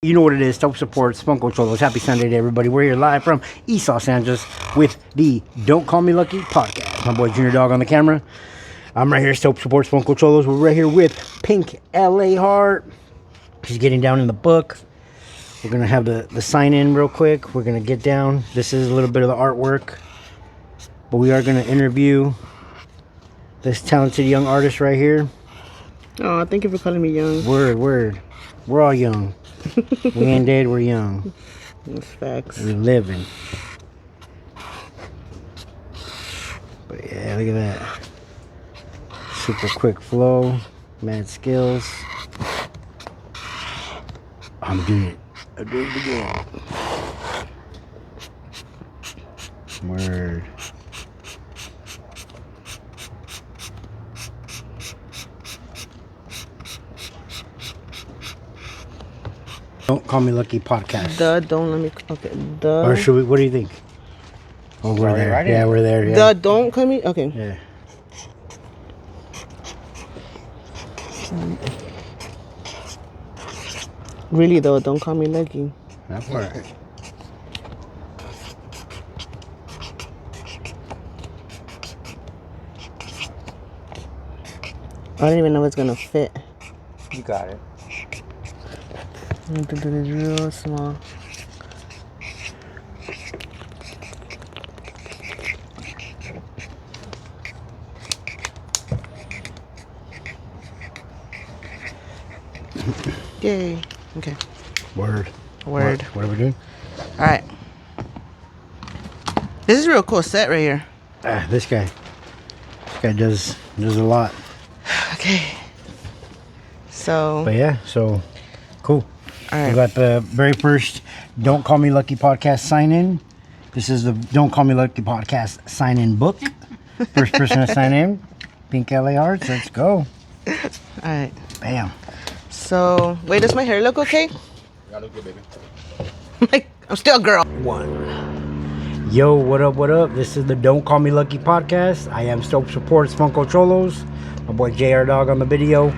You know what it is, Dope Supports, Funko Cholos. Happy Sunday to everybody. We're here live from East Los Angeles with the Don't Call Me Lucky podcast. My boy Junior Dog on the camera. I'm right here, Dope Supports, Funko Cholos. We're right here with Pink LA Heart. She's getting down in the book. We're going to have the sign in real quick. We're going to get down. This is a little bit of the artwork. But we are going to interview this talented young artist right here. Oh, thank you for calling me young. Word. We're all young. We ain't dead, we're young. That's facts. We're living. But yeah, look at that. Super quick flow. Mad skills. I'm doing it. I'm doing it again. Word. Don't Call Me Lucky podcast. Don't let me. Okay. Or should we? What do you think? Oh, we're there. Right Yeah, we're there. Yeah. Don't call me. Okay. Yeah. Really though, don't call me lucky. That part. I don't even know what's gonna fit. You got it. I have to do this real small. Yay. Okay. Word. Word. What are we doing? All right. This is a real cool set right here. This guy. This guy does a lot. Okay. So. But yeah, so cool. All right. We got the very first Don't Call Me Lucky podcast sign in. This is the Don't Call Me Lucky podcast sign in book. First person to sign in, Pink LA Hearts. Let's go. All right. Bam. So, wait, does my hair look okay? Yeah, look good, baby. I'm still a girl. Yo, what up? This is the Don't Call Me Lucky podcast. I am Dope Supports Funko Cholos. My boy JR Dog on the video.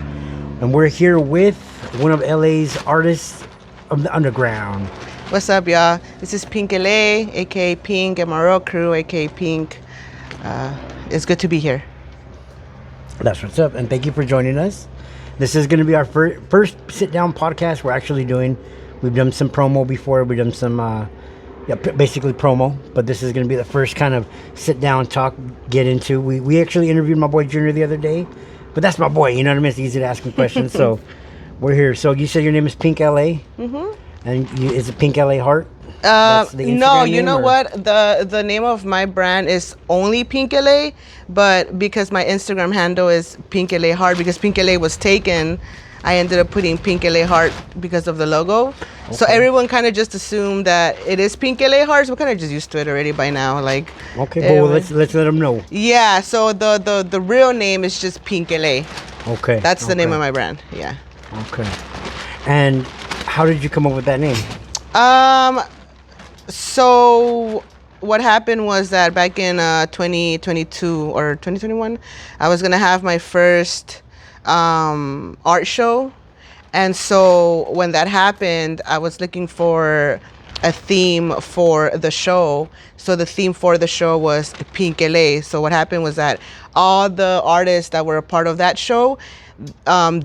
And we're here with one of LA's artists of the underground. What's up, y'all? This is Pink LA, aka Pink, and my real crew, aka Pink. It's good to be here. That's what's up. And thank you for joining us. This is going to be our first sit-down podcast we're actually doing. We've done some promo before. We've done some, basically promo. But this is going to be the first kind of sit-down talk, get into. We actually interviewed my boy Junior the other day. But that's my boy, you know what I mean? It's easy to ask him questions. So we're here. So you said your name is Pink LA? Mm-hmm. And is it Pink LA Heart? No, you know what? The name of my brand is only Pink LA, but because my Instagram handle is Pink LA Heart, because Pink LA was taken, I ended up putting Pink LA Heart because of the logo. Okay. So everyone kind of just assumed that it is Pink LA Heart. So we kind of just used to it already by now. Like, okay, well, let's let them know. Yeah. So the real name is just Pink LA. Okay. That's the name of my brand. Yeah. Okay. And how did you come up with that name? So what happened was that back in 2022 or 2021, I was gonna have my first art show, and so when that happened, I was looking for a theme for the show. So the theme for the show was Pink LA. So what happened was that all the artists that were a part of that show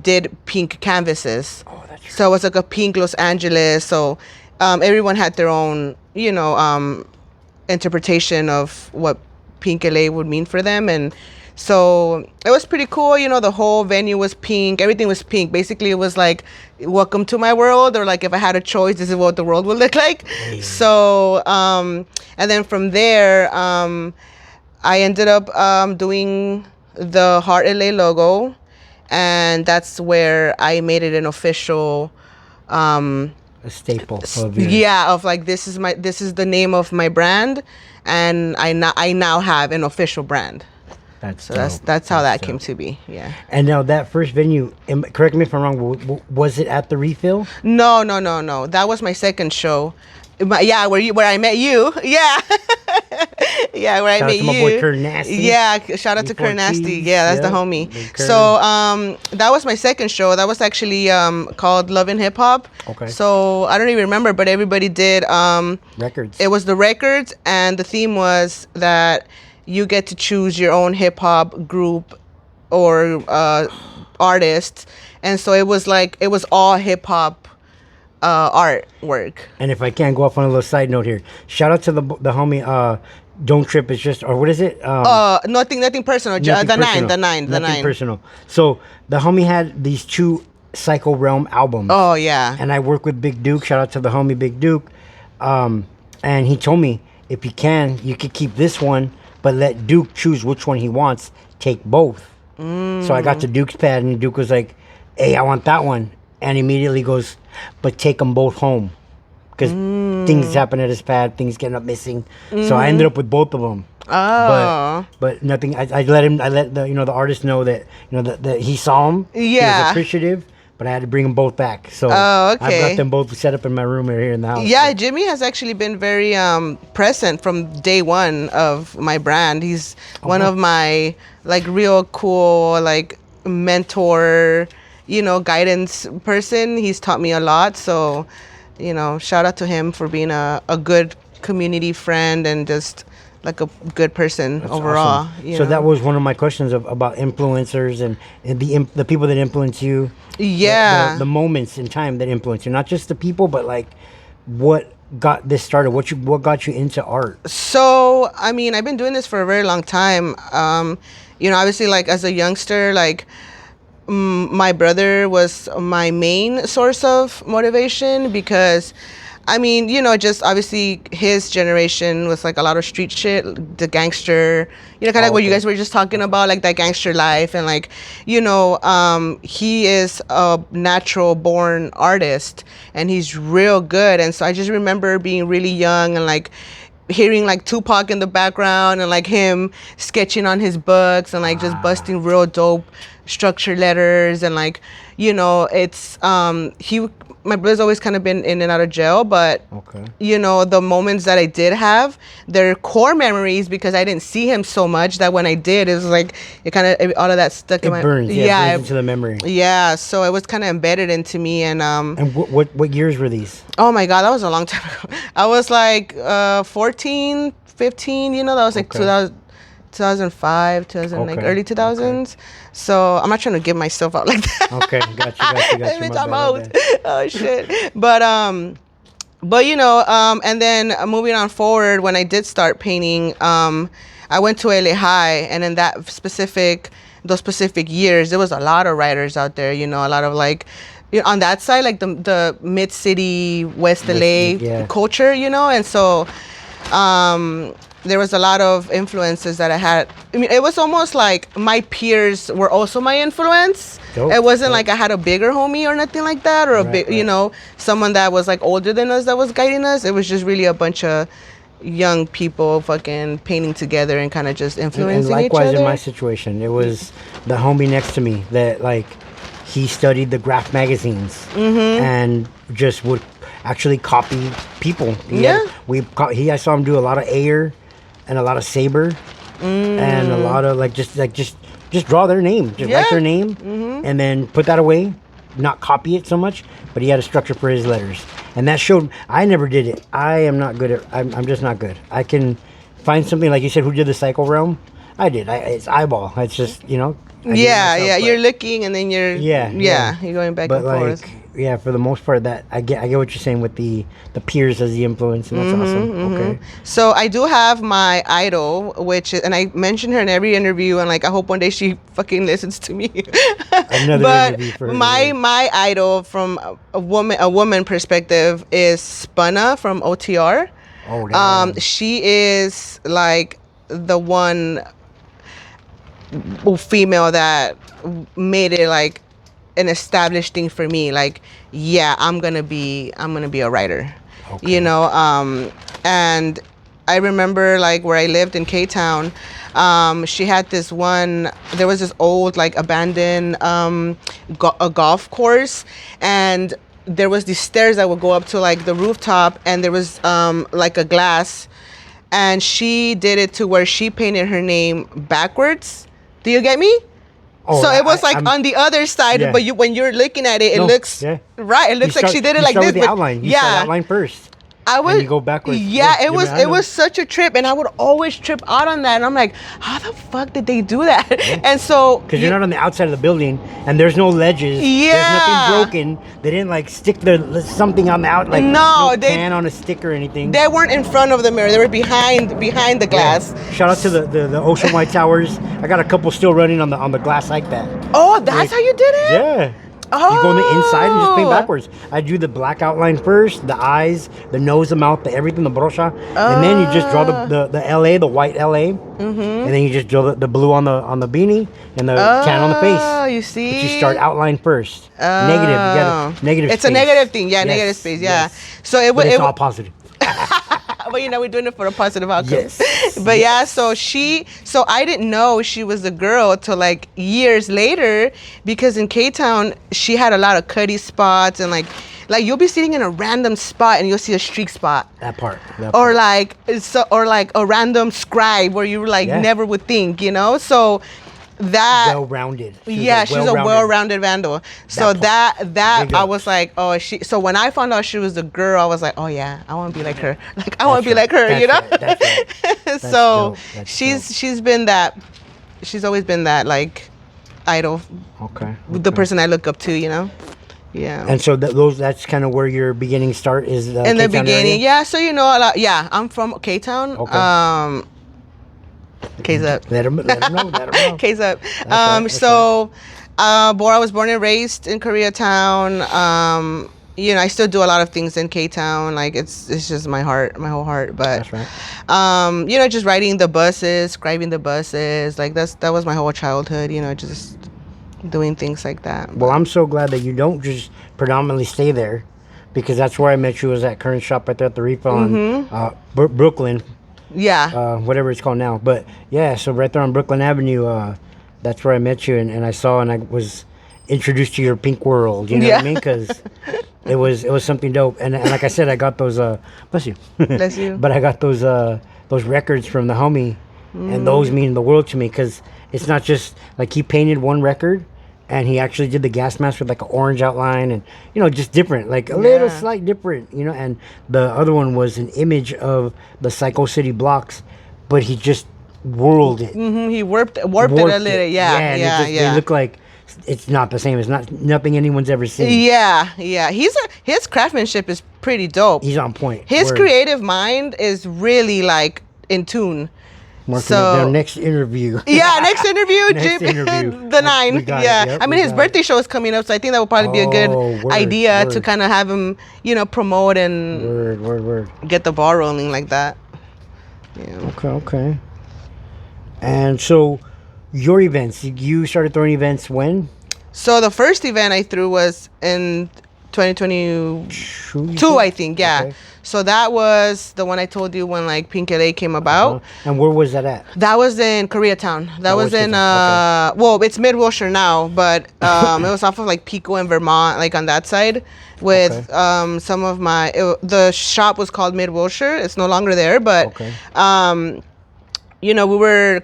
did pink canvases. Oh, that's true. So it was like a pink Los Angeles. So everyone had their own, interpretation of what Pink LA would mean for them. And so it was pretty cool. The whole venue was pink. Everything was pink. Basically, it was like, welcome to my world, or like if I had a choice, this is what the world would look like. Hey. So, and then from there, I ended up doing the Heart LA logo. And that's where I made it an official a staple of like, this is the name of my brand, and I now have an official brand. That's how that came to be. Yeah. And now that first venue, correct me if I'm wrong, was it at the Refill? No. That was my second show. Yeah, where I met you. Yeah. Yeah, where I Shout out met to my you. boy Kurt Nasty. Yeah, shout out to Before Kurt Nasty. Cheese, Yeah, that's the yeah, homie. Big Kurt. So that was my second show. That was actually called Love and Hip Hop. Okay. So I don't even remember, but everybody did Records. it was the records, and the theme was that you get to choose your own hip hop group or artist, and so it was all hip hop artwork. And if I can go off on a little side note here, shout out to the homie. Don't trip. It's just, or what is it? Nothing personal. Nothing The personal. nine. Nothing personal. So the homie had these 2 Psycho Realm albums. Oh yeah. And I work with Big Duke. Shout out to the homie Big Duke. And he told me, if you can, you could keep this one, but let Duke choose which one he wants. Take both. So I got the Duke's pad, and Duke was like, "Hey, I want that one," and immediately goes, "But take them both home." Because things happen at his pad, things get up missing. So I ended up with both of them. Oh. But nothing. I let the artist know that that he saw him. He Yeah. was appreciative, but I had to bring them both back. So Oh, I've okay. got them both set up in my room right here in the house. Yeah, Jimmy has actually been very present from day one of my brand. He's one of my real cool mentor, guidance person. He's taught me a lot. So, shout out to him for being a good community friend and just a good person overall. Awesome. So that was one of my questions about influencers and the people that influence you. Yeah. The moments in time that influence you, not just the people, but what got this started? What got you into art? So, I mean, I've been doing this for a very long time. Obviously, as a youngster, my brother was my main source of motivation because, just obviously his generation was a lot of street shit, the gangster, kind of what you guys were just talking about, that gangster life. And he is a natural born artist and he's real good. And so I just remember being really young and hearing Tupac in the background and him sketching on his books and just busting real dope structured letters and it's my brother's always kind of been in and out of jail, but Okay. The moments that I did have, they're core memories because I didn't see him so much that when I did, it was it kind of all of that stuck in my Burns. Yeah, it burns into the memory. Yeah, so it was kind of embedded into me and And what years were these? oh my god, that was a long time ago. I was 14, 15, that was Okay. 2005, 2000, Okay. early 2000s. So I'm not trying to give myself out like that. Okay, got you. Bitch, My I'm bad, old. Oh shit. But and then moving on forward, when I did start painting, I went to LA High, and in those specific years, there was a lot of writers out there. A lot of on that side, the mid city West LA yeah. culture, and so there was a lot of influences that I had. I mean, it was almost like my peers were also my influence. Dope, It wasn't dope. like I had a bigger homie or nothing like that, or a Right, big, right. someone that was older than us that was guiding us. It was just really a bunch of young people fucking painting together and kind of just And influencing likewise each other. in my situation, it was the homie next to me that he studied the graph magazines Mm-hmm. and just would actually copy people. Yeah. I saw him do a lot of Ayer and a lot of Saber and a lot of just draw their name, just write Yeah. their name and then put that away, not copy it so much, but he had a structure for his letters. And that showed, I never did it. I am not good I'm just not good. I can find something, like you said, who did the Psycho Realm? I did. It's eyeball. It's just, I did it Yeah, myself, yeah. but- You're looking and then you're Yeah, you're going back but and forth. yeah, for the most part, that I get what you're saying with the peers as the influence, and that's awesome. Okay. So I do have my idol, and I mention her in every interview, and I hope one day she fucking listens to me. Another but interview for her my today. my idol from a woman perspective is Spunna from OTR. Oh, damn. She is the one female that made it an established thing for me. Yeah, I'm gonna be a writer. Okay. And I remember where I lived in K-Town, she had there was this old abandoned a golf course, and there was these stairs that would go up to like the rooftop, and there was like a glass, and she did it to where she painted her name backwards. Do you get me? Oh, So it was like I'm- on the other side, Yeah. but when you're looking at it, it No, looks yeah. right. It You looks like start- she did it you like start this. with the but- outline. You yeah, start outline first. I would. And you go backwards. Yeah, it was. I It know. was such a trip, and I would always trip out on that. And I'm like, how the fuck did they do that? And so Because you're not on the outside of the building, and there's no ledges. Yeah. There's nothing broken. They didn't like stick something on the out, like No, they- can on a stick or anything. they weren't in front of the mirror; they were behind the glass. Yeah. Shout out to the Ocean Wide Towers. I got a couple still running on the glass like that. Oh, that's how you did it? Yeah. Oh. You go on the inside and just paint backwards. I do the black outline first, the eyes, the nose, the mouth, the everything, the brocha, and then you just draw the LA, the white LA, and then you just draw the blue on the beanie and the tan on the Oh, face. you see? But you start outline first. Negative. You got a negative. It's space. a negative thing. Yeah, Yes, negative space. Yeah. yes. So it But would. it's all positive. But we're doing it for a positive outcome. Yes. But yeah, so I didn't know she was a girl till like years later, because in K-Town she had a lot of cutty spots, and like you'll be sitting in a random spot and you'll see a streak spot. That part. Or like a random scribe where you like Yeah. never would think, So that well-rounded. she's a well-rounded vandal. So That that Big I ups. was like, oh, so when I found out she was a girl, I was like, oh yeah, I want to be like her. Like I want to be right. like her, That's you know? right. That's right. That's So dope. That's she's been that. She's always been that like idol, Okay. the person I look up to, Yeah. And so that's kind of where your beginning start is. In the K-Town beginning, area? yeah. So a lot. Yeah, I'm from K-Town. Okay. K's up. Let 'em know. Let 'em know. K's up. right, that's I was born and raised in Koreatown. I still do a lot of things in K-Town. Like it's just my whole heart. But That's right. just riding the buses, scribing the buses. Like that was my whole childhood. Just doing things like that. Well, I'm so glad that you don't just predominantly stay there, because that's where I met you, was at Current Shop right there at the Reef on Brooklyn, Yeah. whatever it's called now. But yeah, so right there on Brooklyn Avenue, that's where I met you, and I saw and I was introduced to your pink world. You know what I mean? Because it was something dope. And like I said, I got those. Bless you. Bless you. But I got those records from the homie, and those mean the world to me, because it's not just like he painted one record. And he actually did the gas mask with like an orange outline, and just different, like a little slight different, And the other one was an image of the Psycho City blocks, but he just whirled it, He warped it a little. Yeah. and They look like it's not the same. It's nothing anyone's ever seen. Yeah. His craftsmanship is pretty dope. He's on point. His Word. creative mind is really like in tune. Marking so- their next interview. Yeah, next interview, Next Jim, interview. the 9. We got it. Yeah, Yep, I mean we his got it. birthday show is coming up, so I think that would probably be a good Oh, idea to word. kind of have him, promote and Word. get the ball rolling like that. Yeah. Okay. And so, your events, you started throwing events when? So the first event I threw was in 2022, Two, I think. Yeah. Okay. So that was the one I told you when like Pink LA came about. And where was that at? That was in Koreatown. That was in Koreatown, well, it's Mid Wilshire now, but it was off of like Pico and Vermont, like on that side, with Okay. some of the shop was called Mid Wilshire. It's no longer there, but Okay. we were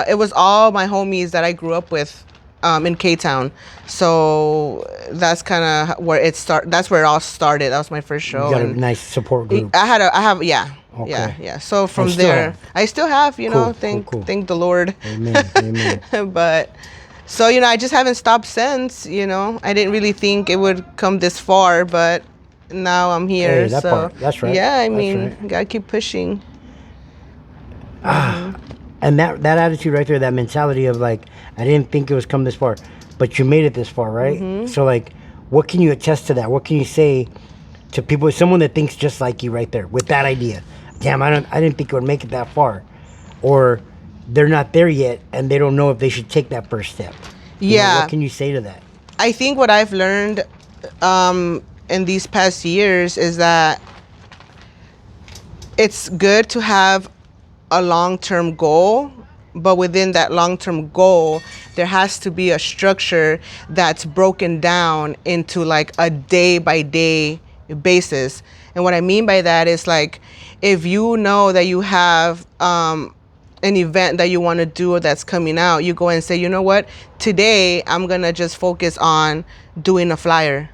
it was all my homies that I grew up with in K-Town. So that's kind of where that's where it all started. That was my first show. You got a and nice support group. I have Okay. yeah. So from still there, have. I still have, Cool, thank the Lord. Amen. But so I just haven't stopped since. I didn't really think it would come this far, but now I'm here. Hey, that so part. That's right. yeah, I That's mean, right. gotta keep pushing. And that attitude right there, that mentality of like, I didn't think it was come this far, but you made it this far, right? Mm-hmm. So like, what can you attest to that? What can you say to people, someone that thinks just like you right there with that idea? Damn, I didn't think it would make it that far, or they're not there yet and they don't know if they should take that first step. You know, Yeah. what can you say to that? I think what I've learned in these past years is that it's good to have a long-term goal but within that long-term goal, there has to be a structure that's broken down into like a day-by-day basis. And what I mean by that is like, if you know that you have an event that you want to do or that's coming out, you go and say, you know what, today I'm going to just focus on doing a flyer.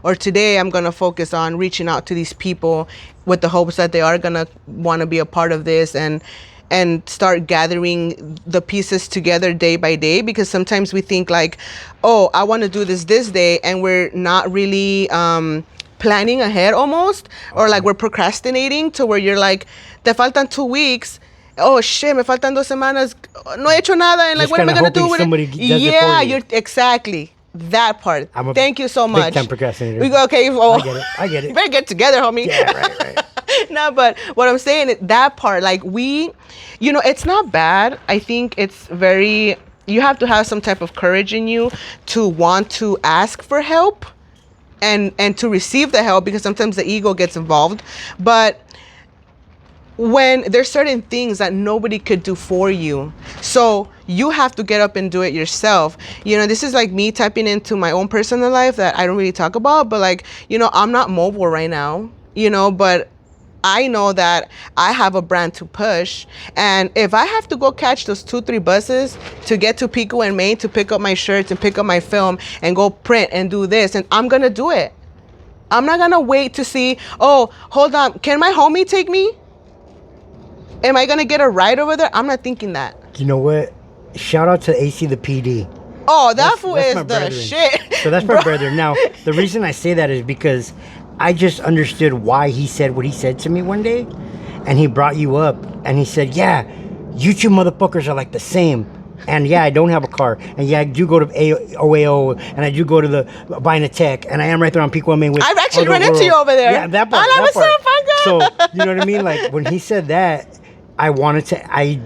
Or today I'm going to focus on reaching out to these people with the hopes that they are going to want to be a part of this, and start gathering the pieces together day by day. Because sometimes we think like, oh, I want to do this day, and we're not really planning ahead almost, or like we're procrastinating to where you're like, te faltan 2 weeks. Oh shit, me faltan 2 semanas. No he hecho nada, and like, Just what am I kinda gonna do hoping with somebody it? does it for Yeah, you. you're exactly that part. I'm a Thank you so much. big-time procrastinator. We go, okay. Well, I get it. You better get together, homie. Yeah, right. No, but what I'm saying is that part, like it's not bad. I think it's you have to have some type of courage in you to want to ask for help and to receive the help, because sometimes the ego gets involved. But when there's certain things that nobody could do for you, so you have to get up and do it yourself. This is like me tapping into my own personal life that I don't really talk about, but like, I'm not mobile right now, but I know that I have a brand to push. And if I have to go catch those 2-3 buses to get to Pico and Main to pick up my shirts and pick up my film and go print and do this, and I'm going to do it. I'm not going to wait to see, oh, hold on, can my homie take me? Am I going to get a ride over there? I'm not thinking that. You know what? Shout out to AC the PD. Oh, that fool That's is my the brethren. shit. So that's my brother. Now, the reason I say that is because I just understood why he said what he said to me one day. And he brought you up. And he said, yeah, you two motherfuckers are like the same. And yeah, I don't have a car. And yeah, I do go to OAO. And I do go to the Binatech. And I am right there on Pico Main with I've actually Aldo run into Rural. you over there. Yeah, that part. Hola, that part. what's So, up, Pango? you know what I mean? Like, when he said that, I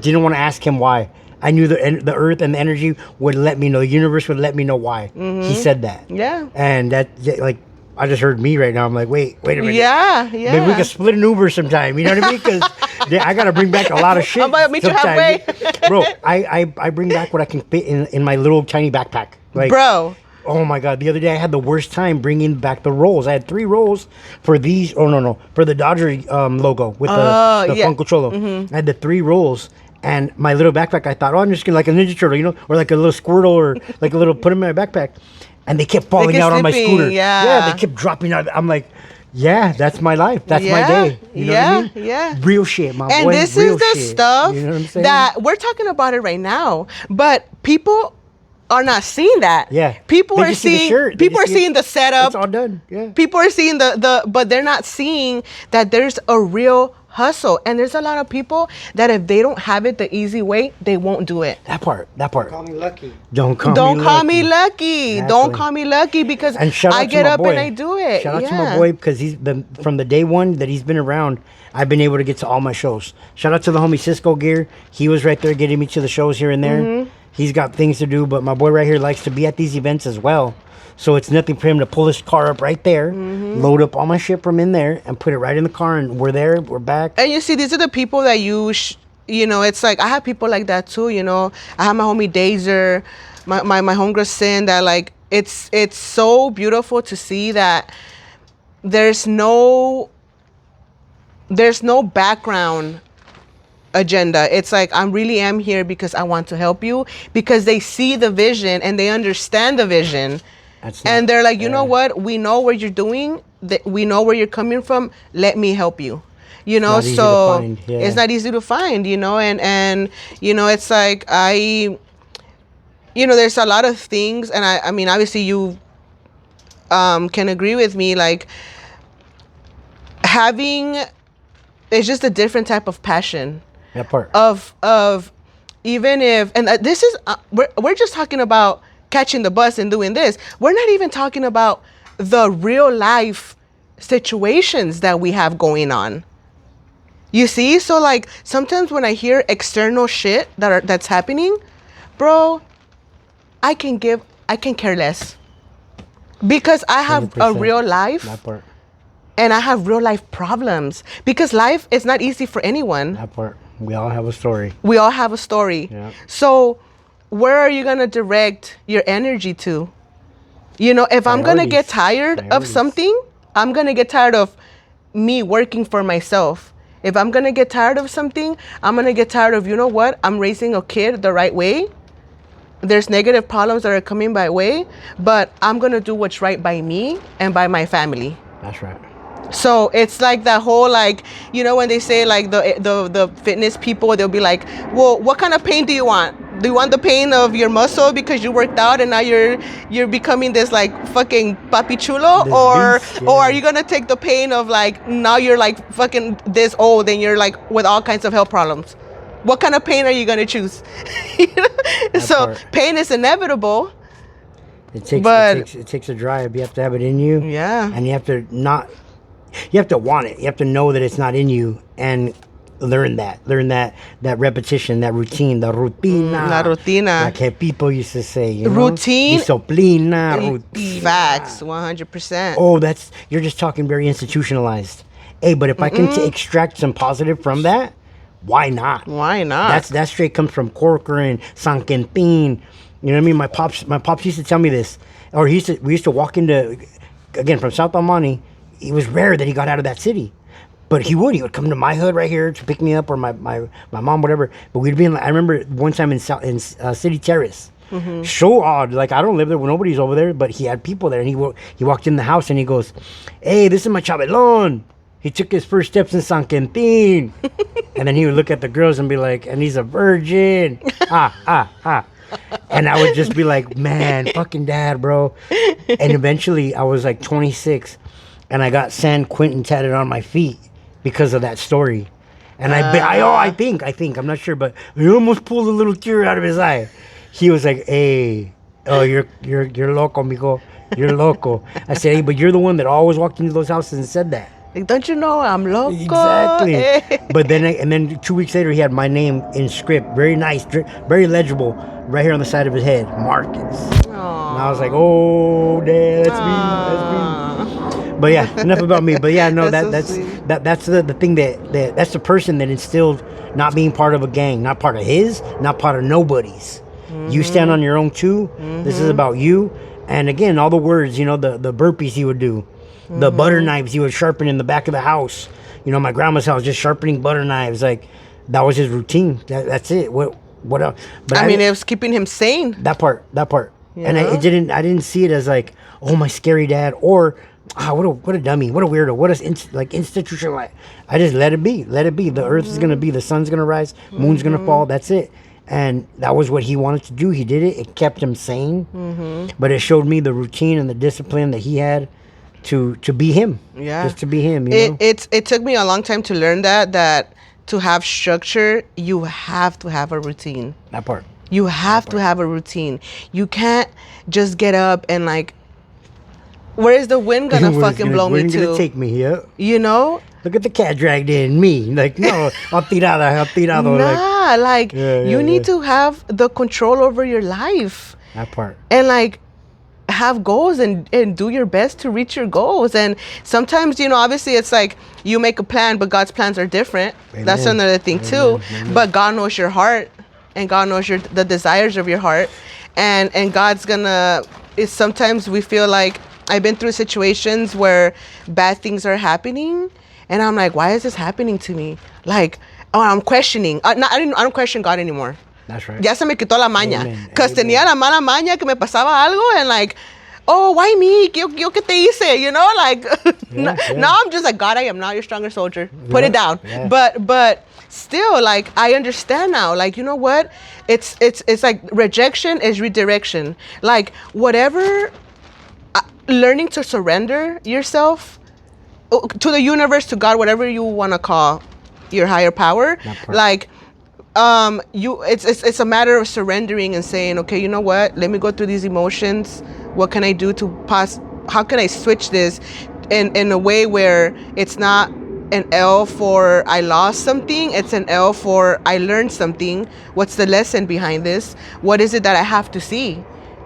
didn't want to ask him why. I knew the earth and the energy would let me know. The universe would let me know why he said that. Yeah. And that, like, I just heard me right now. I'm like, wait a minute. Yeah. Maybe we could split an Uber sometime. You know what I mean? Because I got to bring back a lot of shit. I'm gonna meet you sometime. halfway. Bro, I bring back what I can fit in my little tiny backpack. Like, Bro. oh my God. The other day I had the worst time bringing back the rolls. I had 3 rolls for these. Oh, no. For the Dodger logo with the yeah. Funko Cholo. I had the 3 rolls. And my little backpack, I thought, oh, I'm just going to like a Ninja Turtle, or like a little Squirtle, or like a little, put in my backpack. And they kept falling kept out on my slipping, scooter. yeah. They kept dropping out. I'm like, yeah, that's my life. That's my Yeah, day. You know what I mean? yeah. Real shit, my And boy. this real is the shit. stuff You know what I'm saying? that we're talking about it right now, but people are not seeing that. Yeah. People They are just see the seeing. shirt. They People just are see it. seeing the setup. It's all done. Yeah. People are seeing but they're not seeing that there's a real hustle. And there's a lot of people that if they don't have it the easy way, they won't do it. That part. Call me lucky. Don't call Me lucky. Exactly. Don't call me lucky, because And shout out I to get my up boy. and I do it. Shout out to my Yeah. boy, because from the day one that he's been around, I've been able to get to all my shows. Shout out to the homie Cisco Gear. He was right there getting me to the shows here and there. Mm-hmm. He's got things to do, but my boy right here likes to be at these events as well. So it's nothing for him to pull his car up right there, load up all my shit from in there, and put it right in the car, and we're there, we're back. And you see, these are the people that it's like, I have people like that too, I have my homie Dazer, my homegirl Sin, that like, it's so beautiful to see that there's no background agenda. It's like, I really am here because I want to help you, because they see the vision and they understand the vision. And they're like, you know what? We know what you're doing. We know where you're coming from. Let me help you. not easy to So find, yeah. it's not easy to find, and it's like there's a lot of things, and I mean, obviously you can agree with me, like it's just a different type of passion. That part. Of even if, and this is we're just talking about catching the bus and doing this. We're not even talking about the real life situations that we have going on. You see? So like, sometimes when I hear external shit that's happening, bro, I can care less, because I have a 100%. real life. That part. And I have real life problems, because life is not easy for anyone. That part. We all have a story. We all have a story. Yeah. So where are you going to direct your energy to? You know, if I'm going to get tired of Priorities. something, I'm going to get tired of me working for myself. If I'm going to get tired of something, I'm going to get tired of, you know what? I'm raising a kid the right way. There's negative problems that are coming my way, but I'm going to do what's right by me and by my family. That's right. So it's like that whole, like, you know, when they say like the fitness people, they'll be like, well, what kind of pain do you want? Do you want the pain of your muscle because you worked out and now you're becoming this like fucking papi chulo, This or beast, yeah. or are you gonna take the pain of like now you're like fucking this old and you're like with all kinds of health problems? What kind of pain are you gonna choose? You know? So part. pain is inevitable. It takes a drive. You have to have it in you. Yeah. And you have to want it. You have to know that it's not in you and learn that repetition, that routine, the rutina. La rutina. Like how people used to say, you know? Routine. Disciplina, rutina. Facts, 100%. Oh, you're just talking very institutionalized. Hey, but if I can extract some positive from that, why not? Why not? That straight comes from Corcoran, San Quintin. You know what I mean? My pops used to tell me this, or we used to walk into, again, from South Almani. It was rare that he got out of that city, but he would come to my hood right here to pick me up, or my mom, whatever. But we'd be in, I remember one time in City Terrace. So odd. Like, I don't live there, nobody's over there, but he had people there, and he walked in the house and he goes, "Hey, this is my chabelon. He took his first steps in San Quintin." And then he would look at the girls and be like, "And he's a virgin." And I would just be like, "Man, fucking dad, bro." And eventually I was like 26 and I got San Quentin tatted on my feet because of that story. And I think, I'm not sure, but he almost pulled a little tear out of his eye. He was like, "Hey, oh, you're loco, mijo. You're loco." I said, "Hey, but you're the one that always walked into those houses and said that." Like, don't you know I'm loco? Exactly. But then 2 weeks later, he had my name in script, very nice, very legible, right here on the side of his head, Marcus. And I was like, "Oh, dad, that's me. But yeah, enough about me. But yeah, no, That's so sweet. that's the thing that's the person that instilled not being part of a gang, not part of his, not part of nobody's. You stand on your own too. This is about you. And again, all the words, you know, the burpees he would do. The butter knives he would sharpen in the back of the house. You know, my grandma's house, just sharpening butter knives. Like, that was his routine. That's it. What else? But I mean, it was keeping him sane. that part. And Yeah. I didn't see it as like, oh, my scary dad, or what a dummy, what a weirdo, what is institutionalized. I just let it be. The earth is gonna be, the sun's gonna rise, moon's gonna fall. That's it. And that was what he wanted to do. He did it. It kept him sane. But it showed me the routine and the discipline that he had to be him. Yeah. Just to be him, you know? It took me a long time to learn that to have structure, you have to have a routine. That part. You have to have a routine. You can't just get up and like, where is the wind gonna fucking blow me Where you gonna to? take me here? You know? Look at the cat dragged in me. Like, no, I'll tirado. Like, Nah, like Yeah, you yeah, need yeah. to have the control over your life. that part. And like have goals and do your best to reach your goals. And sometimes, you know, obviously it's like you make a plan, but God's plans are different. That's Amen. another thing too. But God knows your heart, and God knows the desires of your heart. And God's gonna, sometimes we feel like, I've been through situations where bad things are happening and I'm like, why is this happening to me? Like, oh, I'm questioning. I don't question God anymore. That's right. Ya se me quitó la maña. Amen. Because Amen. tenía la mala maña que me pasaba algo and like, oh, why me? ¿Yo qué te hice? You know, like, Yeah. now I'm just like, God, I am not your strongest soldier. Put Yeah, it down. yeah. But still, like, I understand now. Like, you know what? It's like rejection is redirection. Like, whatever, learning to surrender yourself to the universe, to God, whatever you want to call your higher power. That part. Like, it's a matter of surrendering and saying, okay, you know what? Let me go through these emotions. What can I do how can I switch this in a way where it's not an L for I lost something, it's an L for I learned something. What's the lesson behind this? What is it that I have to see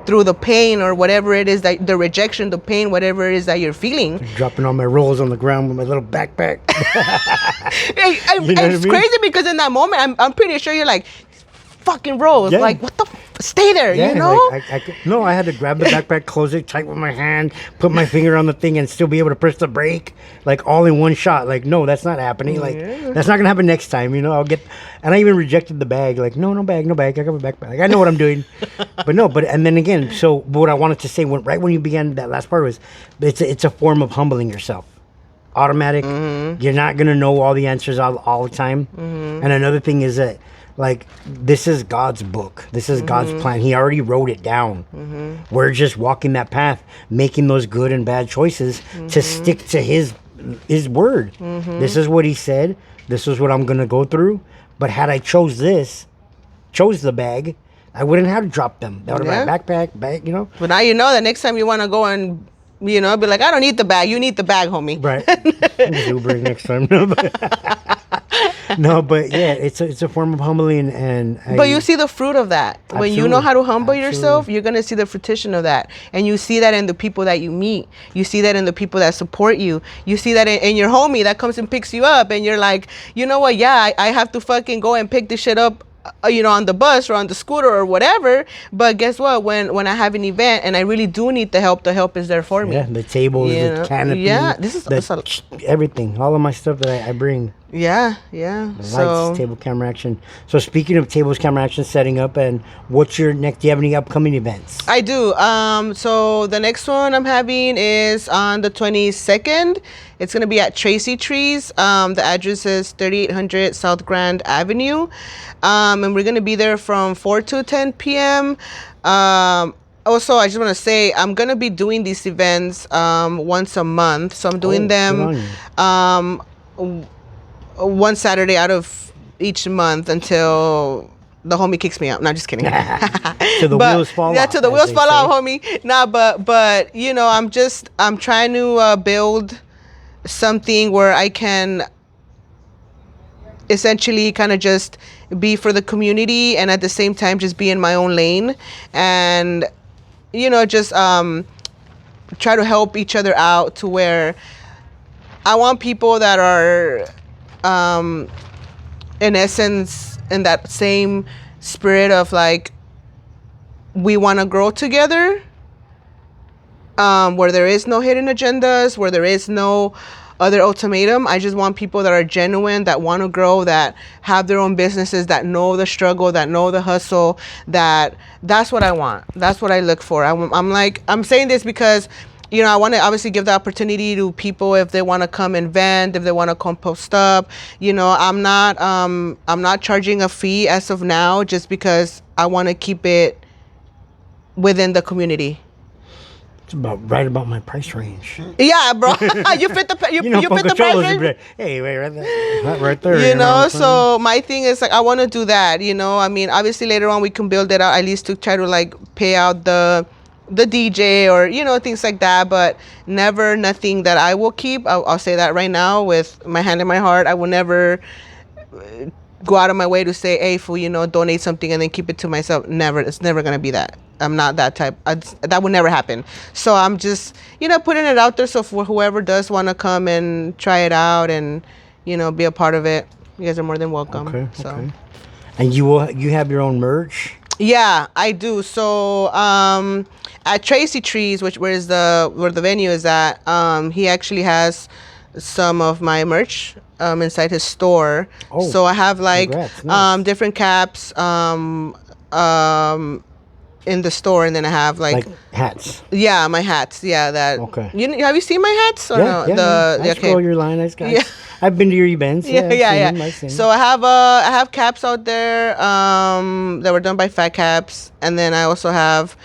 through the pain or whatever it is that the rejection, the pain, whatever it is that you're feeling. Dropping all my rolls on the ground with my little backpack. You know It's what I mean? crazy because in that moment, I'm pretty sure you're like, fucking rolls. Yeah. Like, what the stay there, Yeah, you know? no, I had to grab the backpack, close it tight with my hand, put my finger on the thing, and still be able to press the brake, like all in one shot. Like, no, that's not happening. Like, that's not gonna happen next time. You know, I'll get. And I even rejected the bag. Like, no bag. I got my backpack. Like, I know what I'm doing. And then again, so what I wanted to say right when you began that last part was, it's a form of humbling yourself. Automatic. You're not gonna know all the answers all the time. And another thing is that, like, this is God's book. This is God's plan. He already wrote it down. We're just walking that path, making those good and bad choices to stick to his word. This is what he said. This is what I'm going to go through. But had I chose the bag, I wouldn't have to drop them. That would have been my bag, you know? But now you know that next time you want to go and, you know, be like, I don't need the bag. You need the bag, homie. Right. I'm just Ubering next time. No, but yeah, it's a form of humbling, But you see the fruit of that. When you know how to humble Absolutely. yourself, you're gonna see the fruition of that, and you see that in the people that you meet. You see that in the people that support you. You see that in your homie that comes and picks you up, and you're like, you know what? Yeah, I have to fucking go and pick this shit up. You know, on the bus or on the scooter or whatever. But guess what? When I have an event and I really do need the help is there for me. Yeah, the tables, You the know? canopy, Yeah, this is everything, all of my stuff that I bring. Yeah. Lights, table camera action. So speaking of tables, camera action, setting up, and what's your next? Do you have any upcoming events? I do. So the next one I'm having is on the 22nd. It's gonna be at Tracy Trees. The address is 3800 South Grand Avenue, and we're gonna be there from 4 to 10 p.m. Also, I just want to say I'm gonna be doing these events once a month. So I'm doing them one Saturday out of each month until the homie kicks me out. No, just kidding. Till the wheels fall off. Yeah, till the as wheels they fall say. off, homie. Nah, but you know, I'm trying to build something where I can essentially kind of just be for the community and at the same time just be in my own lane and, you know, just try to help each other out to where I want people that are in essence in that same spirit of like we want to grow together, where there is no hidden agendas, where there is no other ultimatum. I just want people that are genuine, that want to grow, that have their own businesses, that know the struggle, that know the hustle. That's what I want. That's what I look for. I'm saying this because, you know, I want to obviously give the opportunity to people if they want to come and vent, if they want to come post up. You know, I'm not charging a fee as of now, just because I want to keep it within the community. It's right about my price range. Yeah, bro. You fit the you fit the price range. Hey, wait, right there. Right there. You know, so my thing is like I want to do that. You know, I mean, obviously later on we can build it out, at least to try to like pay out the DJ or, you know, things like that, but never nothing that I will keep. I'll say that right now with my hand in my heart. I will never go out of my way to say, hey, fool, you know, donate something and then keep it to myself. Never. It's never going to be that. I'm not that type. That would never happen. So I'm just, you know, putting it out there. So for whoever does want to come and try it out and, you know, be a part of it, you guys are more than welcome. Okay. So. Okay. And you have your own merch? Yeah, I do. So at Tracy Trees, where the venue is at, he actually has some of my merch inside his store. Oh, so I have like congrats. Nice. different caps in the store, and then I have like hats. Yeah, my hats. Yeah, that. Okay. Have you seen my hats? Or no? I scroll your line. I've been to your events. Yeah. I've seen So I have caps out there that were done by Fat Caps, and then I also have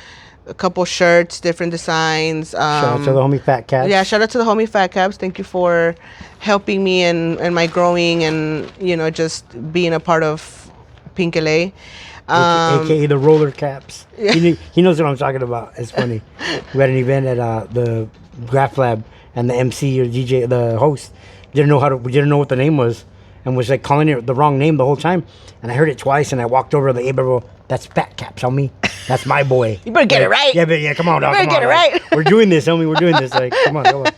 a couple shirts, different designs. Shout out to the homie Fat Caps. Yeah, shout out to the homie Fat Caps. Thank you for helping me and my growing and, you know, just being a part of Pink LA. AKA the roller caps. Yeah. He knows what I'm talking about. It's funny. We had an event at the Graph Lab, and the MC or DJ, the host, didn't know what the name was, and was like calling it the wrong name the whole time. And I heard it twice, and I walked over to the bro. That's Fat Caps, homie. That's my boy. You better get it right. Yeah, but yeah, come on, dog. better Come on, get it like, right. we're doing this, homie. We're doing this. Like, come on, come on.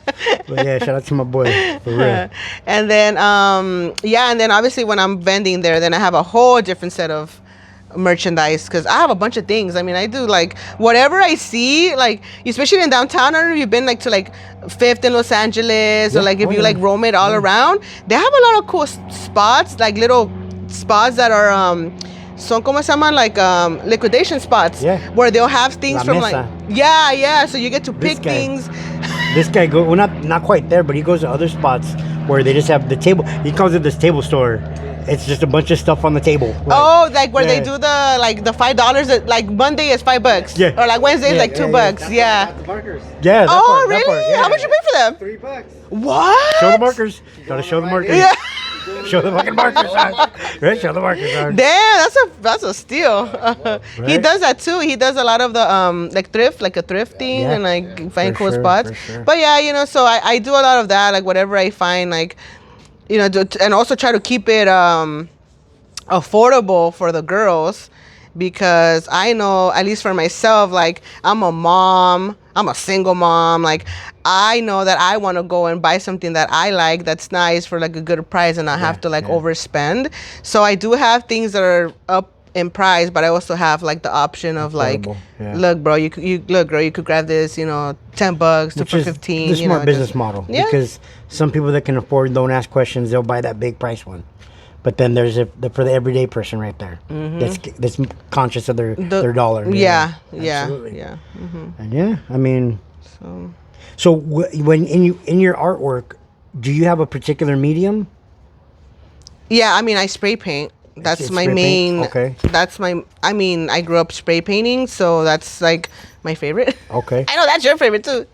But yeah, shout out to my boy for real. And then and then obviously when I'm vending there, then I have a whole different set of merchandise because I have a bunch of things. I mean, I do like whatever I see, like especially in downtown. I don't know if you've been like to like Fifth in Los Angeles or Yeah, like if you yeah. like roam it all around. They have a lot of cool spots, like little spots that are son como se llaman, like liquidation spots. Yeah. Where they'll have things La from mesa. like yeah. So you get to This pick guy. things. This guy go well, not quite there, but he goes to other spots where they just have the table. He calls it this table store. It's just a bunch of stuff on the table. Like where they yeah. do the like the $5. Like Monday is $5. Yeah. Or like Wednesday is Yeah, like yeah, $2. Yeah. The markers. Yeah. That Oh part, that really? part, yeah. How much you pay for them? $3. What? Show the markers. Gotta show the markers. Yeah. Show the fucking markers. Dog. Right? Show the markers. Dog. Damn, that's a steal. He Right? does that too. He does a lot of the like thrift, like a thrifting Yeah. and like find For cool sure, spots. for sure. But yeah, so I do a lot of that, like whatever I find, like and also try to keep it affordable for the girls because I know, at least for myself, like I'm a mom, I'm a single mom, like I know that I want to go and buy something that I like that's nice for like a good price and not have to like overspend. So I do have things that are up in price, but I also have like the option of like, Affordable, yeah. look bro, you look girl, you could grab this, $10 to Which for is 15. the smart business just- model. Yeah. Because some people that can afford don't ask questions. They'll buy that big price one. But then there's for the everyday person right there that's conscious of their dollar. Yeah. Absolutely. Yeah. And yeah, I mean, So so when in your artwork, do you have a particular medium? yeah, I mean, I spray paint. That's It's my spray paint? main. Okay. That's my. I mean, I grew up spray painting, so that's like my favorite. Okay. I know that's your favorite too.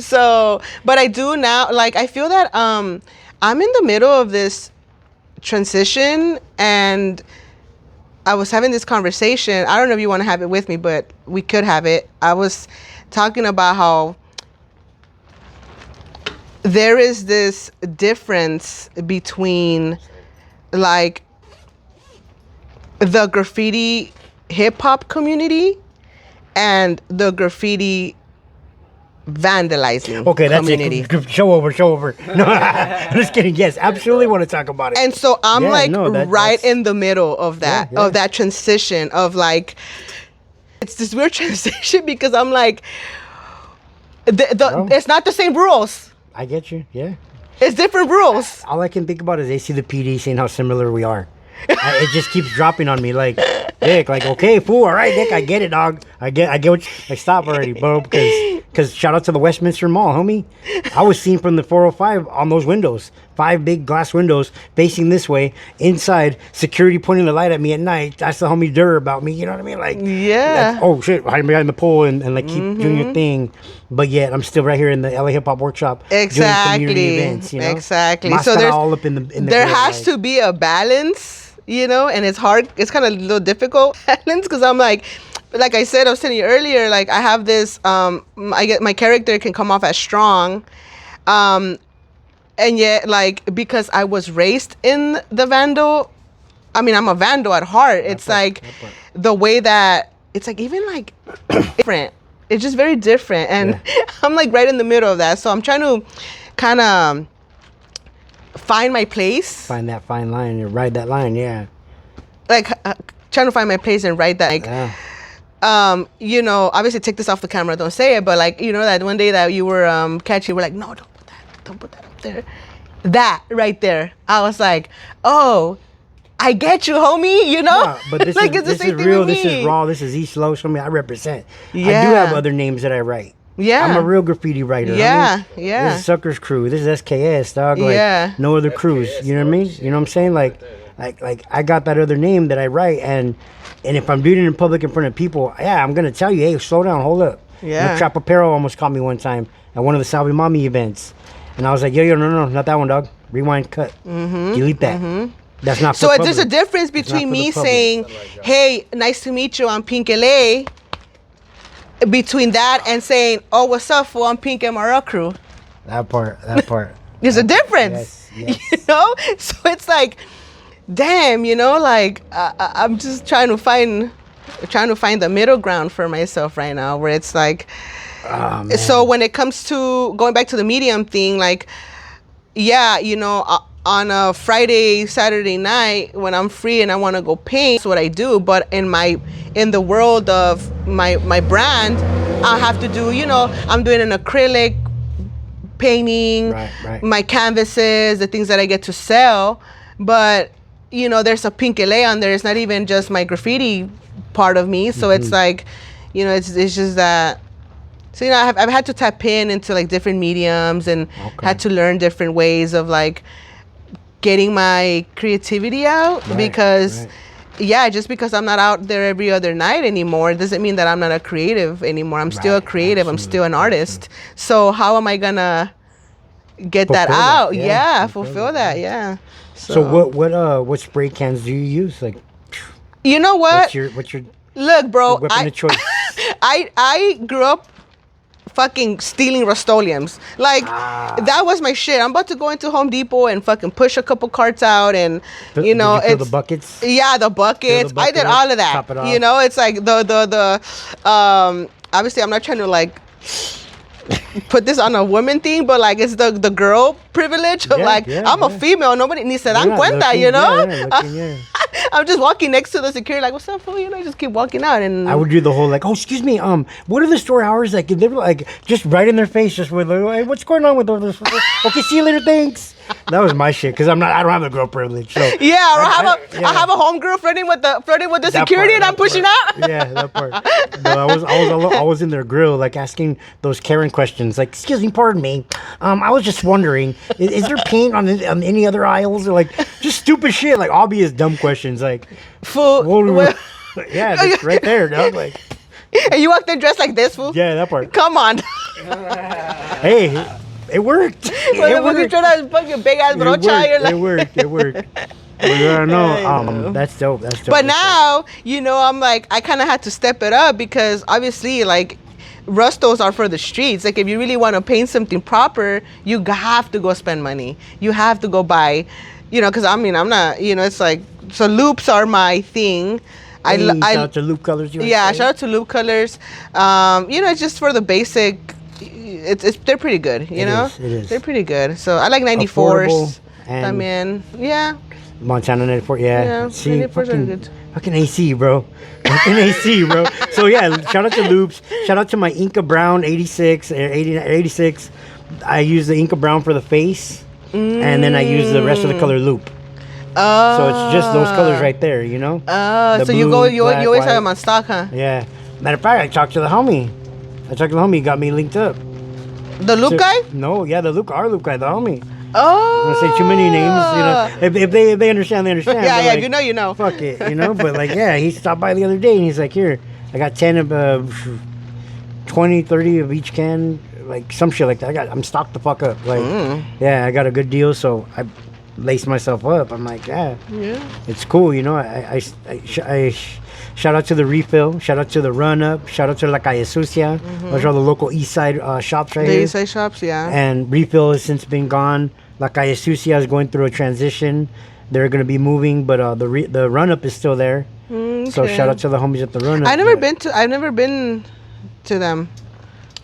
So, but I do now. Like, I feel that I'm in the middle of this transition, and I was having this conversation. I don't know if you want to have it with me, but we could have it. I was talking about how there is this difference between like the graffiti hip hop community and the graffiti vandalizing Okay, that's community. it. Show over. No, I'm just kidding. Yes, absolutely want to talk about it. And so I'm Yeah, like no, right that's- in the middle of that, Yeah, yeah. of that transition of like, it's this weird transition because I'm like, Oh. it's not the same rules. I get you. Yeah. It's different rules. All I can think about is they see the PD saying how similar we are. It just keeps dropping on me like, Dick, like, okay, fool, all right, Dick, I get it, dog. I get what like, stop already, bro, because shout out to the Westminster Mall, homie. I was seen from the 405 on those windows, 5 big glass windows facing this way, inside, security pointing the light at me at night. That's the homie Durr about me, you know what I mean? Like, Yeah. oh shit, hide behind the pole and like keep doing your thing. But yet I'm still right here in the LA Hip Hop Workshop Exactly. doing community events, you know? Exactly. Máscara So there's all up in the there grill, has like- to be a balance, and it's hard. It's kind of a little difficult balance because I'm like I said, I was telling you earlier, like I have this. I get my character can come off as strong, and yet like because I was raised in the Vandal. I mean, I'm a Vandal at heart. It's like the way that it's like even like different. It's just very different, and I'm like right in the middle of that. So I'm trying to kind of find my place, Find that fine line and ride that line, yeah. like trying to find my place and write that. Like, Yeah. Obviously take this off the camera. Don't say it, but like that one day that you were catching, we're like, no, don't put that up there. That right there, I was like, oh. I get you, homie. Yeah, but this like is it's the this same is thing real. with This me. is raw. This is East Los. I represent. I do Yeah. have other names that I write. Yeah. I'm a real graffiti writer. Yeah, homie. yeah. This is Suckers Crew. This is SKS, dog. Like, Yeah. no other crews. You know what I mean? You know what I'm saying? Like I got that other name that I write, and if I'm doing it in public in front of people, yeah, I'm gonna tell you, hey, slow down, hold up. Yeah. Trap Apparel almost caught me one time at one of the Salvi Mami events, and I was like, no, not that one, dog. Rewind, cut, delete that. That's not. For So there's a public. difference not between for the me public. saying, hey, nice to meet you, I'm Pink LA, between that and saying, oh, what's up, fool, I'm Pink MRL crew. That part. There's a difference. Yes, yes. You know? So it's like, damn, you know, like I'm just trying to find the middle ground for myself right now, where it's like, Oh, man. so when it comes to going back to the medium thing, like, yeah, you know, on a Friday, Saturday night when I'm free and I want to go paint, that's what I do. But in the world of my brand, I have to do, you know, I'm doing an acrylic painting, Right. my canvases, the things that I get to sell. But, you know, there's a pink LA on there. It's not even just my graffiti part of me. So it's like, you know, it's just that. So, you know, I've had to tap into like different mediums and had to learn different ways of like getting my creativity out, because yeah, just because I'm not out there every other night anymore doesn't mean that I'm not a creative anymore. I'm still a creative. I'm still an artist. So how am I gonna get that Fulfill out? that, yeah, Yeah, fulfill fulfill that. Yeah. So what spray cans do you use? Like, You know what? what's your Look, bro, weapon of choice? I grew up fucking stealing Rust-Oleums. Like, that was my shit. I'm about to go into Home Depot and fucking push a couple carts out, and you know, Did you fill it's the buckets. Yeah, the buckets. I did bucket, all of that. top it off. You know, it's like the obviously I'm not trying to like put this on a woman thing, but like it's the girl privilege of I'm a female. Nobody ni se dan cuenta, you know? I'm just walking next to the security, like, what's up, fool? You know, just keep walking out. And I would do the whole like, oh, excuse me, what are the store hours? Like, they were like, just right in their face, just with like, hey, what's going on with all this? Okay, see you later, thanks. That was my shit, because I don't have the girl privilege. So yeah, or I have a homegirl flirting with the security, and I'm pushing out. Yeah, that part. But I was in their grill, like asking those Karen questions, like, excuse me, pardon me, I was just wondering, is there paint on any other aisles, or like just stupid shit, like obvious dumb questions, like, Fool. yeah, that's right there, dog. Like, and you walked in dressed like this, fool? yeah, that part. Come on. Hey, it worked. It worked. You trying to fucking big ass brocha. You're like, It worked. But yeah, no, that's dope. That's dope. But now, you know, I'm like, I kind of had to step it up, because obviously, like, Rustos are for the streets. Like, if you really want to paint something proper, you have to go spend money. You have to go buy, you know, because I mean, I'm not, you know, it's like, so loops are my thing. Shout out to Loop Colors. Yeah, shout out to Loop Colors. You know, it's just for the basic. They're pretty good, you know? It is. They're pretty good. So I like 94s. Affordable and I mean, yeah. Montana 94, yeah. Yeah, See, 94s are fucking, good. fucking AC, bro. Fucking AC, bro. So yeah, shout out to Loops. Shout out to my Inca Brown 86, 86. I use the Inca Brown for the face, and then I use the rest of the color Loop. Oh. So it's just those colors right there, you know? Oh, The so blue, you black, always white. have them on stock, huh? Yeah. Matter of fact, I talked to the homie. He got me linked up. The Loop guy? No, yeah, our Loop guy, the homie. Oh. I'm gonna say too many names, you know. If they understand, they understand. Yeah, but yeah, like, you know. Fuck it, you know. But like, yeah, he stopped by the other day and he's like, here, I got 10 of 20, 30 of each can, like some shit like that. I'm stocked the fuck up. Like, yeah, I got a good deal, so I laced myself up. I'm like, yeah, it's cool, you know. I shout out to the Refill, shout out to the Run Up, shout out to La Calle Sucia. Those are the local East Side shops right The here. East Side shops, yeah. And Refill has since been gone. La Calle Sucia is going through a transition. They're going to be moving, but the Run Up is still there. So shout out to the homies at the Run Up. I've never been to them.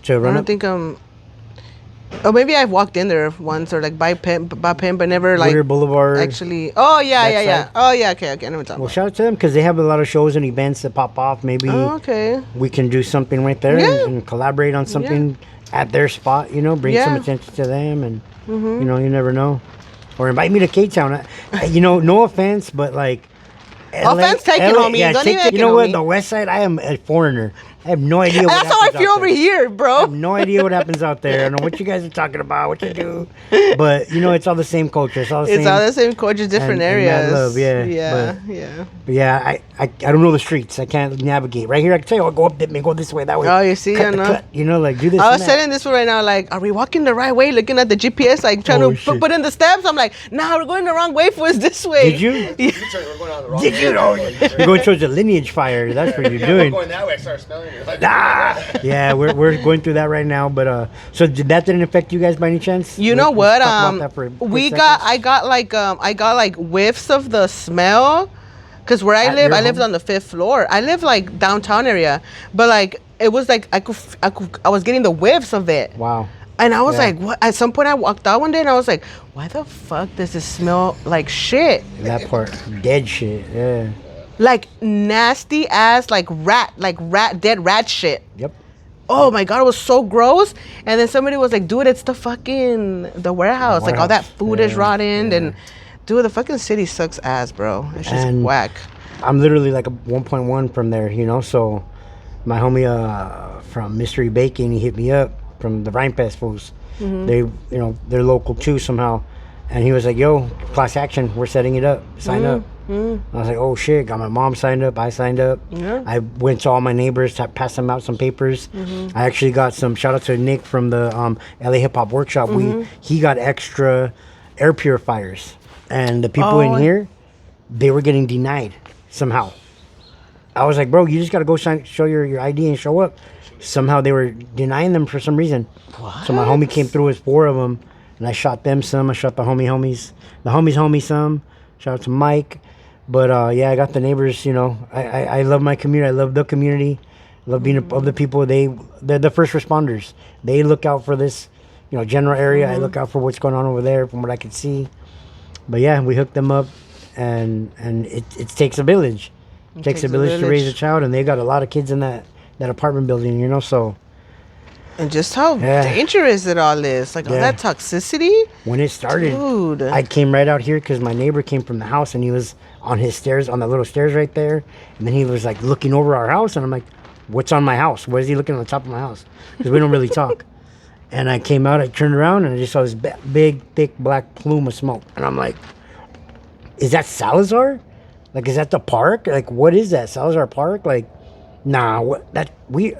To I Run don't Up. think oh, maybe I've walked in there once, or like by pen, but never like Whittier Boulevard. actually. Oh yeah, that yeah. side. Oh yeah, okay. I know what you're Well, talking shout out to them because they have a lot of shows and events that pop off. Maybe about. Oh, okay. we can do something right there and collaborate on something at their spot. You know, bring some Yeah. attention to them, and you know, you never know. Or invite me to K-Town. You know, no offense, but like. Offense taken, homie. Yeah, Don't even you take know it, what? homie. The West Side, I am a foreigner. I have no idea what That's how I happens feel out over there. here, I bro. have no idea what happens out there. I don't know what you guys are talking about, what you do. But, you know, it's all the same culture. It's all the It's same. all the same culture, different and mad areas. love, yeah, Yeah. But yeah, I don't know the streets. I can't navigate. Right here, I can tell you, go up, go this way, that way. Oh, you see, cut I the know. cut, you know, like do this. I and was that. telling this one right now, like, are we walking the right way? Looking at the GPS, like trying Oh, to shit. put in the steps. I'm like, nah, we're going the wrong way. For us this way. Did you? We're going on the wrong Did you know? You're going towards the lineage fire. That's what you're Yeah, doing. we're going that way. I started smelling it. Yeah, we're going through that right now. But so that didn't affect you guys by any chance? You know Let's what? talk about that for a quick I got like whiffs of the smell, cause where I At live, your I lived home? on the 5th floor. I live like downtown area, but like it was like I was getting the whiffs of it. second. Wow. And I was Yeah. like, what? At some point, I walked out one day and I was like, why the fuck does this smell like shit? That part, dead shit. Yeah. Like nasty ass, like dead rat shit. Yep. Oh my god, it was so gross. And then somebody was like, dude, it's the warehouse. Like all that warehouse. food is Yeah, rotten. yeah. And dude, the fucking city sucks ass, bro. It's just And- whack. I'm literally like a 1.1 from there, you know. So my homie from Mystery Baking, he hit me up from the Rheinfest fools. They, they're local too somehow, and he was like, "Yo, class action, we're setting it up. Sign up." I was like, "Oh shit!" Got my mom signed up. I signed up. Yeah. I went to all my neighbors to pass them out some papers. I actually got some. Shout out to Nick from the LA Hip Hop Workshop. He got extra air purifiers, and the people in here, they were getting denied somehow. I was like, bro, you just gotta go show your ID and show up. Somehow they were denying them for some reason. So my homie came through with 4 of them, and I shot them some. I shot the homies some. Shout out to Mike. But yeah, I got the neighbors. I love my community. I love the community. I love being of the people. They're the first responders. They look out for this, general area. I look out for what's going on over there from what I can see. But yeah, we hooked them up, and it takes a village. It takes a village to raise a child, and they got a lot of kids in that apartment building, so And just how Yeah. dangerous it all is. Like all Yeah. that toxicity. when it started, Dude. I came right out here because my neighbor came from the house, and he was on his stairs, on the little stairs right there, and then he was like looking over our house, and I'm like, what's on my house? What is he looking on the top of my house? Because we don't really talk. And I came out, I turned around, and I just saw this big, thick black plume of smoke, and I'm like, is that Salazar? Like, is that the park? Like, what is that, Salazar Park? Like, nah, what that we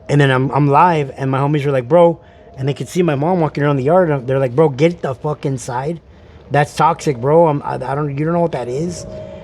And then I'm live, and my homies were like, bro, and they could see my mom walking around the yard. And they're like, bro, get the fuck inside. That's toxic, bro. I don't. You don't know what that is.